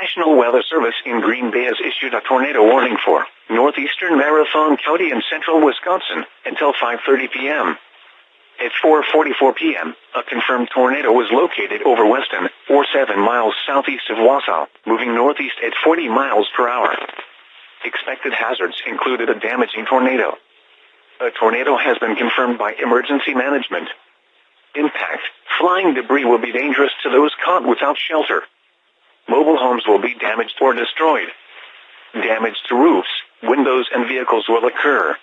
National Weather Service in Green Bay has issued a tornado warning for northeastern Marathon County and central Wisconsin until 5:30 p.m. At 4:44 p.m., a confirmed tornado was located over Weston, or 7 miles southeast of Wausau, moving northeast at 40 miles per hour. Expected hazards included a damaging tornado. A tornado has been confirmed by emergency management. Impact: flying debris will be dangerous to those caught without shelter. Mobile homes will be damaged or destroyed. Damage to roofs, windows, and vehicles will occur.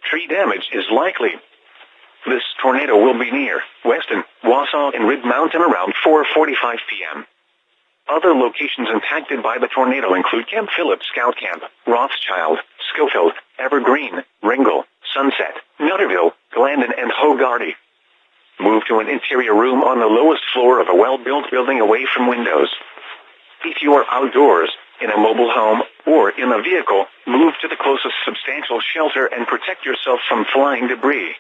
Tree damage is likely. This tornado will be near Weston, Wausau, and Red Mountain around 4:45 p.m. Other locations impacted by the tornado include Camp Phillips Scout Camp, Rothschild, Schofield, Evergreen, Ringel, Sunset, Nutterville, Glandon, and Hogarty. Move to an interior room on the lowest floor of a well-built building away from windows. If you are outdoors, in a mobile home, or in a vehicle, move to the closest substantial shelter and protect yourself from flying debris.